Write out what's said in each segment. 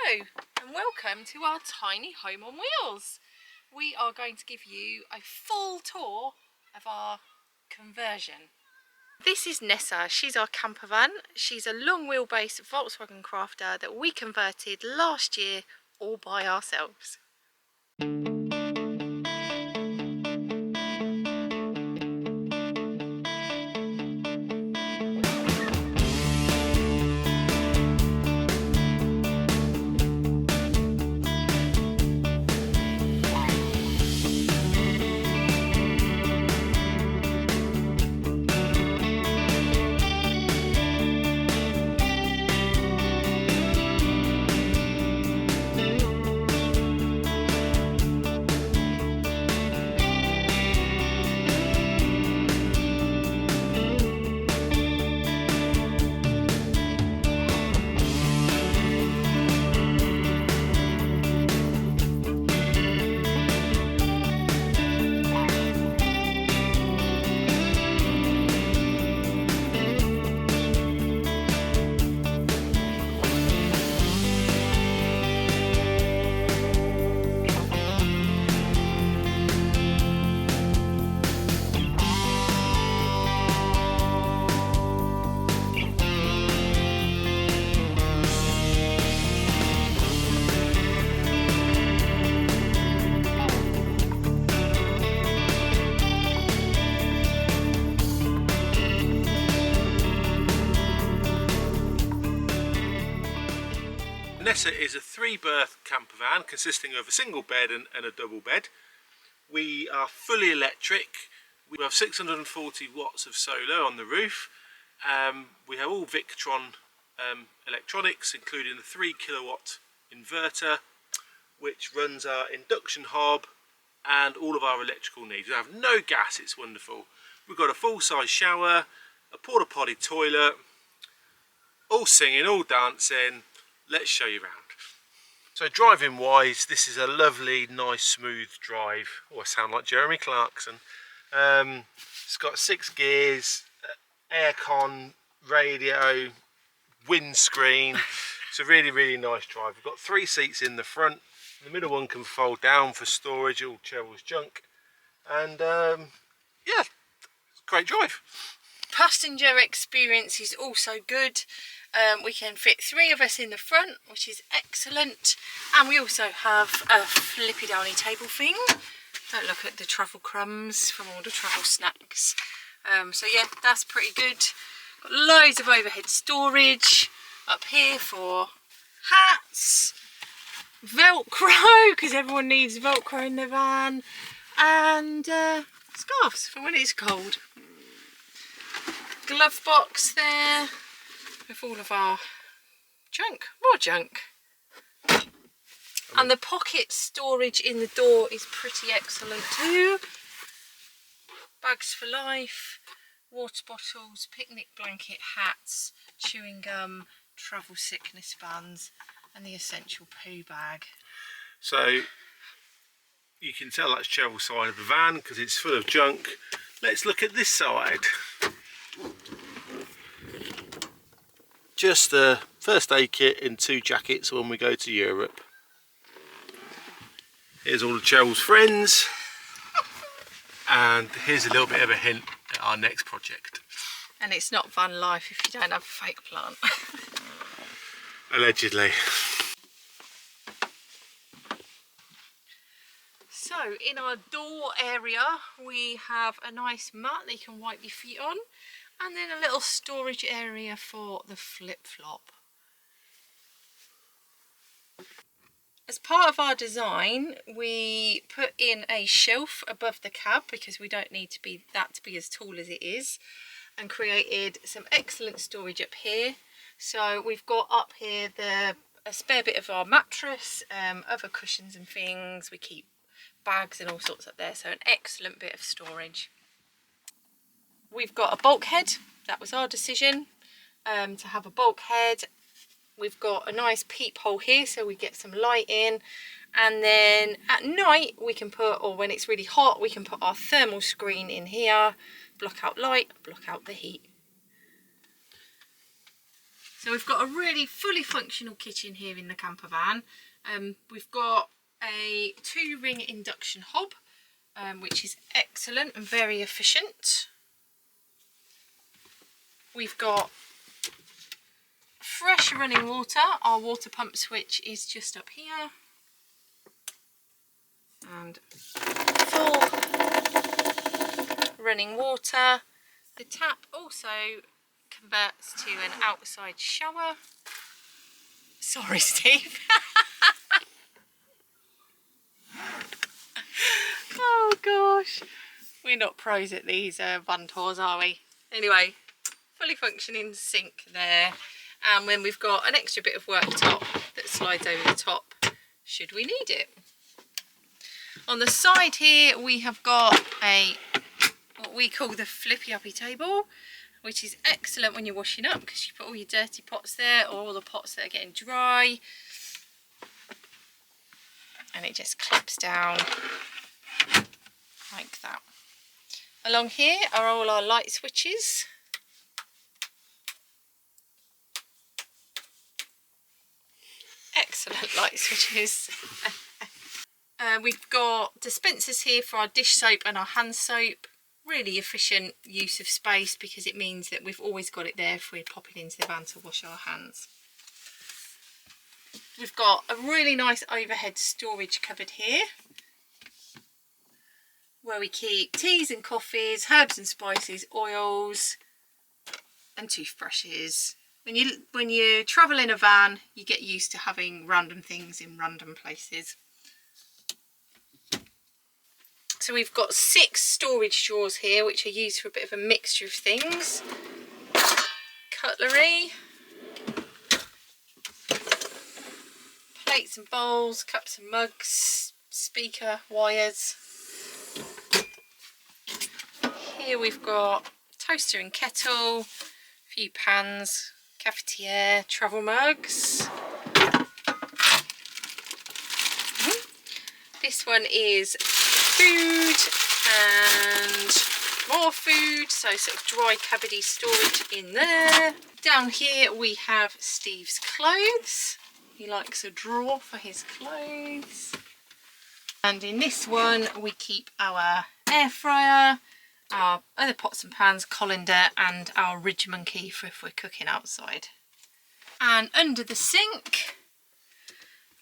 Hello and welcome to our tiny home on wheels. We are going to give you a full tour of our conversion. This is Nessa, she's our camper van. She's a long wheelbase Volkswagen Crafter that we converted last year all by ourselves. Nessa is a 3-berth camper van consisting of a single bed and a double bed. We are fully electric. We have 640 watts of solar on the roof. We have all Victron electronics, including the 3 kilowatt inverter, which runs our induction hob and all of our electrical needs. We have no gas, it's wonderful. We've got a full-size shower, a porta potty toilet, all singing, all dancing. Let's show you around. So driving wise, this is a lovely, nice, smooth drive. Oh, I sound like Jeremy Clarkson. It's got 6 gears, aircon, radio, windscreen. It's a really, really nice drive. We've got 3 seats in the front. The middle one can fold down for storage, all Cheryl's junk. And yeah, it's a great drive. Passenger experience is also good. We can fit 3 of us in the front, which is excellent, and we also have a flippy downy table thing. Don't look at the travel crumbs from all the travel snacks. So yeah, that's pretty good. Got loads of overhead storage up here for hats, Velcro, because everyone needs Velcro in their van, and scarves for when it's cold. Glove box there with all of our junk, more junk. And the pocket storage in the door is pretty excellent too. Bags for life, water bottles, picnic blanket, hats, chewing gum, travel sickness bands, and the essential poo bag. So you can tell that's Cheryl's side of the van because it's full of junk. Let's look at this side. Just the first aid kit and 2 jackets when we go to Europe. Here's all of Cheryl's friends, and here's a little bit of a hint at our next project. And it's not van life if you don't have a fake plant. Allegedly. So in our door area we have a nice mat that you can wipe your feet on, and then a little storage area for the flip-flop. As part of our design, we put in a shelf above the cab because we don't need to be as tall as it is, and created some excellent storage up here. So we've got up here a spare bit of our mattress, other cushions and things. We keep bags and all sorts up there, so an excellent bit of storage. We've got a bulkhead. That was our decision, to have a bulkhead. We've got a nice peephole here so we get some light in, and then at night we can put, or when it's really hot, we can put our thermal screen in here, block out light, block out the heat. So we've got a really fully functional kitchen here in the camper van. We've got a 2-ring induction hob, which is excellent and very efficient. We've got fresh running water. Our water pump switch is just up here. And full running water. The tap also converts to an outside shower. Sorry, Steve. Oh gosh, we're not pros at these van tours, are we? Anyway, fully functioning sink there, and then we've got an extra bit of worktop that slides over the top should we need it. On the side here we have got what we call the flippy uppy table, which is excellent when you're washing up because you put all your dirty pots there, or all the pots that are getting dry, and it just clips down like that. Along here are all our light switches. Excellent light switches. We've got dispensers here for our dish soap and our hand soap. Really efficient use of space because it means that we've always got it there if we're popping into the van to wash our hands. We've got a really nice overhead storage cupboard here where we keep teas and coffees, herbs and spices, oils and toothbrushes. When you travel in a van, you get used to having random things in random places. So we've got 6 storage drawers here, which are used for a bit of a mixture of things. Cutlery, plates and bowls, cups and mugs, speaker, wires. Here we've got toaster and kettle, a few pans, cafetiere, travel mugs. This one is food and more food, so sort of dry cupboardy storage in there. Down here we have Steve's clothes. He likes a drawer for his clothes. And in this one we keep our air fryer, our other pots and pans, colander and our ridge monkey for if we're cooking outside. And under the sink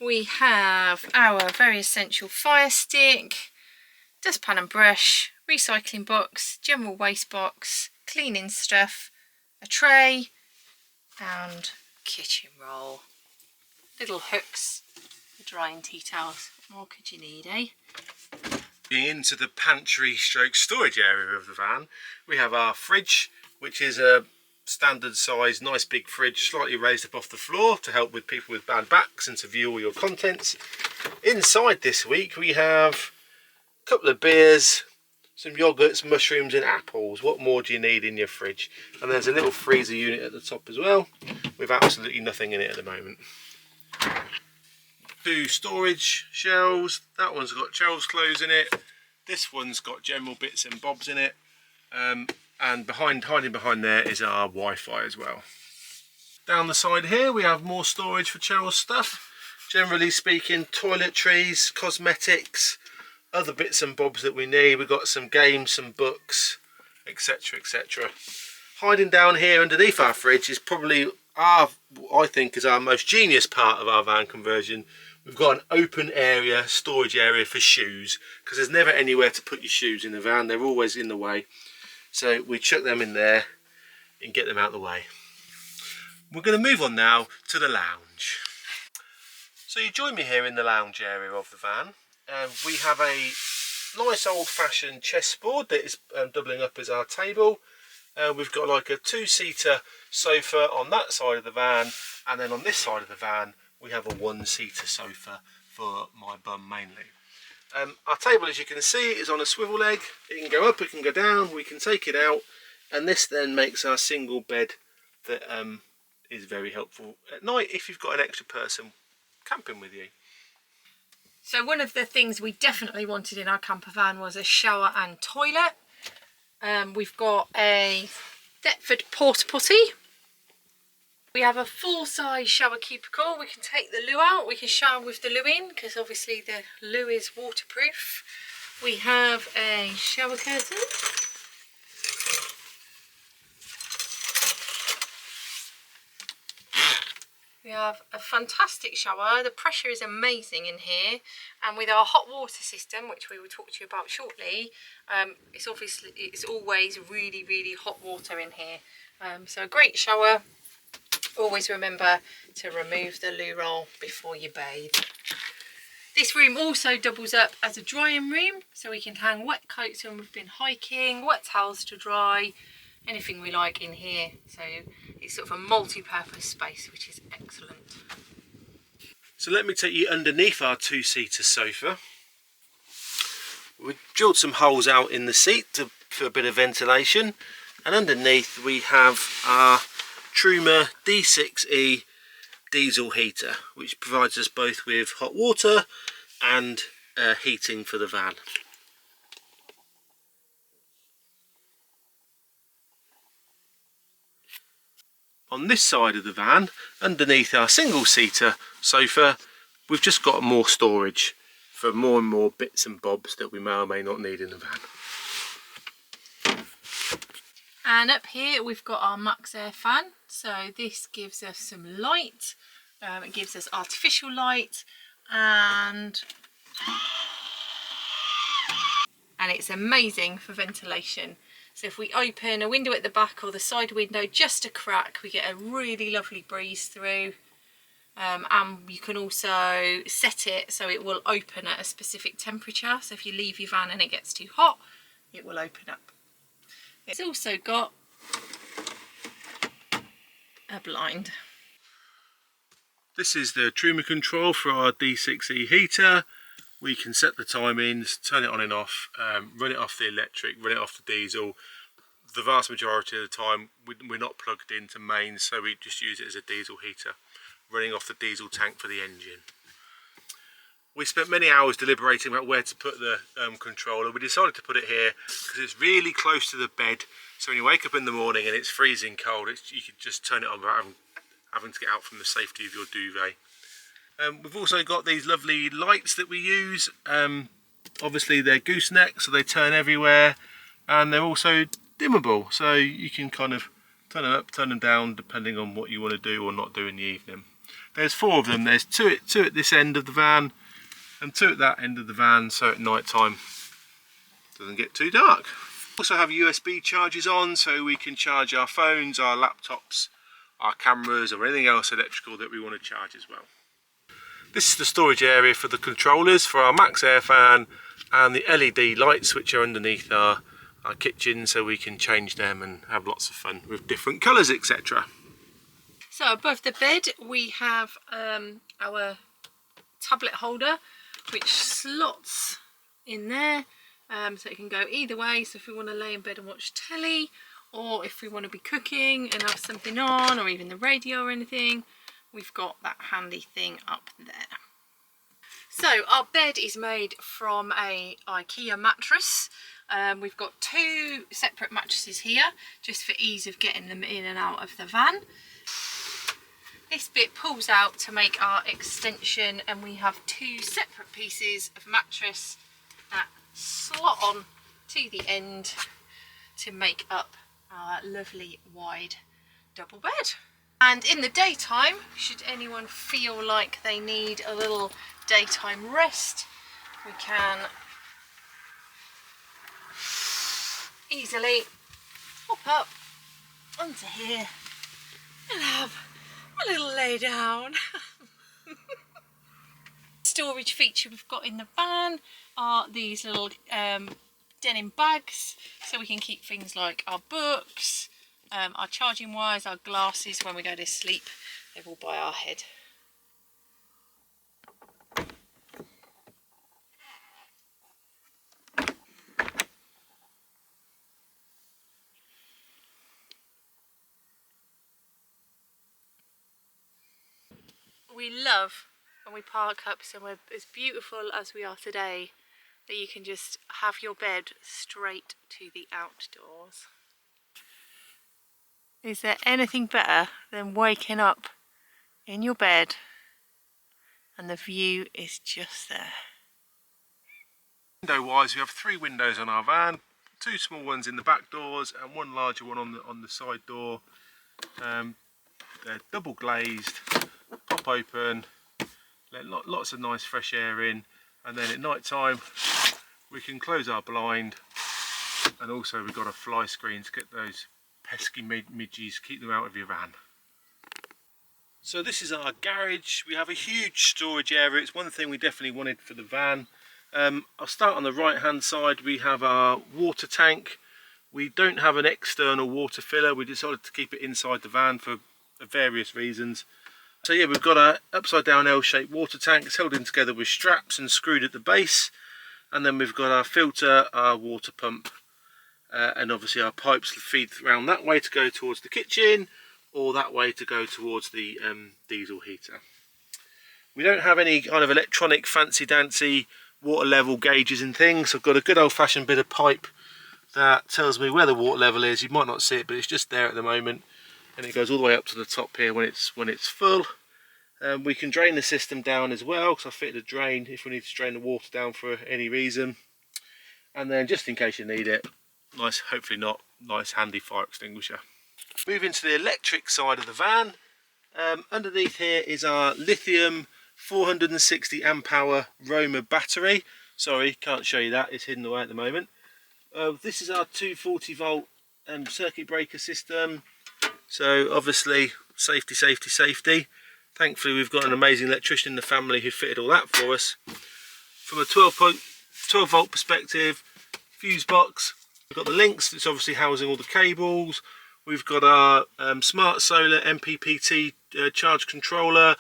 we have our very essential fire stick, dustpan and brush, recycling box, general waste box, cleaning stuff, a tray and kitchen roll. Little hooks for drying tea towels. What more could you need, eh? Into the pantry stroke storage area of the van, we have our fridge, which is a standard size, nice big fridge, slightly raised up off the floor to help with people with bad backs and to view all your contents. Inside this week we have a couple of beers, some yogurts, mushrooms and apples. What more do you need in your fridge? And there's a little freezer unit at the top as well with absolutely nothing in it at the moment. 2 storage shelves. That one's got Cheryl's clothes in it. This one's got general bits and bobs in it. And hiding behind there is our Wi-Fi as well. Down the side here we have more storage for Cheryl's stuff. Generally speaking, toiletries, cosmetics, other bits and bobs that we need. We've got some games, some books, etc, etc. Hiding down here underneath our fridge is probably I think is our most genius part of our van conversion. We've got an open area, storage area for shoes, because there's never anywhere to put your shoes in the van. They're always in the way. So we chuck them in there and get them out of the way. We're going to move on now to the lounge. So you join me here in the lounge area of the van. We have a nice old-fashioned chessboard that is doubling up as our table. We've got like a 2-seater sofa on that side of the van, and then on this side of the van we have a 1-seater sofa for my bum mainly. Our table, as you can see, is on a swivel leg. It can go up, it can go down, we can take it out, and this then makes our single bed that is very helpful at night if you've got an extra person camping with you. So one of the things we definitely wanted in our camper van was a shower and toilet. We've got a Deptford porta potty, We have a full-size shower cubicle. We can take the loo out. We can shower with the loo in because obviously the loo is waterproof. We have a shower curtain. We have a fantastic shower. The pressure is amazing in here, and with our hot water system, which we will talk to you about shortly, it's always really hot water in here. So a great shower. Always remember to remove the loo roll before you bathe. This room also doubles up as a drying room, so we can hang wet coats when we've been hiking, wet towels to dry, anything we like in here. So it's sort of a multi-purpose space, which is excellent. So let me take you underneath our two-seater sofa. We've drilled some holes out in the seat for a bit of ventilation, and underneath we have our Truma D6E diesel heater, which provides us both with hot water and heating for the van. On this side of the van, underneath our single-seater sofa, we've just got more storage for more and more bits and bobs that we may or may not need in the van. And up here we've got our Max Air fan. So this gives us some light. It gives us artificial light, and it's amazing for ventilation. So if we open a window at the back or the side window just a crack, we get a really lovely breeze through. And you can also set it so it will open at a specific temperature. So if you leave your van and it gets too hot, it will open up. It's also got a blind. This is the Truma control for our D6E heater. We can set the timings, turn it on and off, run it off the electric, run it off the diesel. The vast majority of the time we're not plugged into mains, so we just use it as a diesel heater, running off the diesel tank for the engine. We spent many hours deliberating about where to put the controller. We decided to put it here because it's really close to the bed, so when you wake up in the morning and it's freezing cold, you can just turn it on without having to get out from the safety of your duvet. We've also got these lovely lights that we use. Obviously they're gooseneck, so they turn everywhere, and they're also dimmable, so you can kind of turn them up, turn them down, depending on what you want to do or not do in the evening. There's 4 of them. There's two at this end of the van and 2 at that end of the van, so at night time it doesn't get too dark. We also have USB chargers on, so we can charge our phones, our laptops, our cameras, or anything else electrical that we want to charge as well. This is the storage area for the controllers for our Max Air fan and the LED lights, which are underneath our kitchen, so we can change them and have lots of fun with different colours, etc. So above the bed we have our tablet holder, which slots in there, so it can go either way. So if we want to lay in bed and watch telly, or if we want to be cooking and have something on, or even the radio or anything, we've got that handy thing up there. So our bed is made from a IKEA mattress. We've got 2 separate mattresses here, just for ease of getting them in and out of the van. This bit pulls out to make our extension, and we have 2 separate pieces of mattress that slot on to the end to make up our lovely wide double bed. And in the daytime, should anyone feel like they need a little daytime rest, we can easily hop up onto here and have a little lay down. Storage feature we've got in the van are these little denim bags, so we can keep things like our books, our charging wires, our glasses when we go to sleep. They're all by our head. We love when we park up somewhere as beautiful as we are today, that you can just have your bed straight to the outdoors. Is there anything better than waking up in your bed and the view is just there? Window wise, we have 3 windows on our van, 2 small ones in the back doors and 1 larger one on the side door. They're double glazed, pop open, let lots of nice fresh air in, and then at night time we can close our blind, and also we've got a fly screen to get those pesky midges, keep them out of your van. So this is our garage. We have a huge storage area. It's one thing we definitely wanted for the van. I'll start on the right hand side. We have our water tank. We don't have an external water filler. We decided to keep it inside the van for various reasons. So yeah, we've got a upside down L-shaped water tank. It's held in together with straps and screwed at the base. And then we've got our filter, our water pump, and obviously our pipes feed around that way to go towards the kitchen, or that way to go towards the diesel heater. We don't have any kind of electronic fancy dancy water level gauges and things. I've got a good old-fashioned bit of pipe that tells me where the water level is. You might not see it, but it's just there at the moment, and it goes all the way up to the top here when it's full. We can drain the system down as well, because I fitted a drain if we need to drain the water down for any reason. And then just in case you need it, nice, hopefully not, nice handy fire extinguisher. Moving to the electric side of the van, underneath here is our lithium 460 amp hour Roma battery. Sorry, can't show you that, it's hidden away at the moment. This is our 240 volt circuit breaker system. So obviously safety, safety, safety. Thankfully we've got an amazing electrician in the family who fitted all that for us. From a 12 volt perspective, fuse box. We've got the links, it's obviously housing all the cables. We've got our smart solar MPPT charge controller,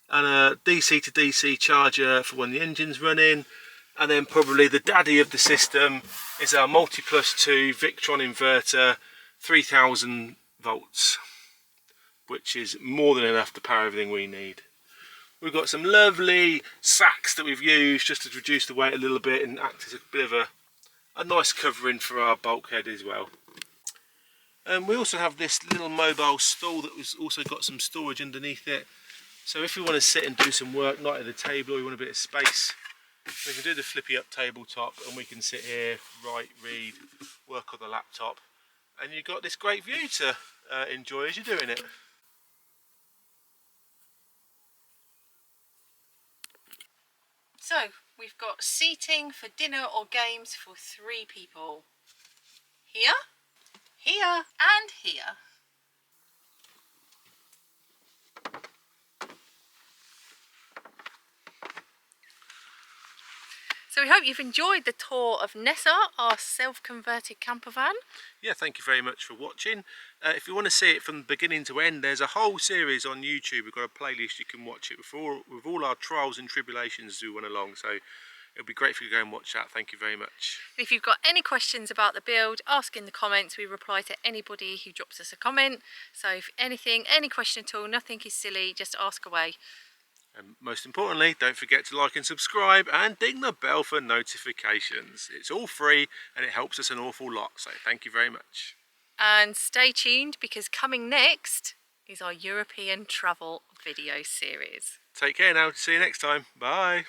and a DC to DC charger for when the engine's running. And then probably the daddy of the system is our Multiplus 2 Victron inverter, 3000 volts, which is more than enough to power everything we need. We've got some lovely sacks that we've used just to reduce the weight a little bit and act as a bit of a nice covering for our bulkhead as well. And we also have this little mobile stool that was also got some storage underneath it. So if we want to sit and do some work, not at the table, or we want a bit of space, we can do the flippy up tabletop and we can sit here, write, read, work on the laptop, and you've got this great view to enjoy as you're doing it. So we've got seating for dinner or games for 3 people. Here, here and here. So we hope you've enjoyed the tour of Nessa, our self-converted camper van. Yeah, thank you very much for watching. If you want to see it from beginning to end, there's a whole series on YouTube. We've got a playlist you can watch it with all our trials and tribulations as we went along. So it'll be great if you go and watch that. Thank you very much. If you've got any questions about the build, ask in the comments. We reply to anybody who drops us a comment. So if anything, any question at all, nothing is silly, just ask away. And most importantly, don't forget to like and subscribe and ding the bell for notifications. It's all free and it helps us an awful lot. So thank you very much. And stay tuned, because coming next is our European travel video series. Take care now. See you next time. Bye.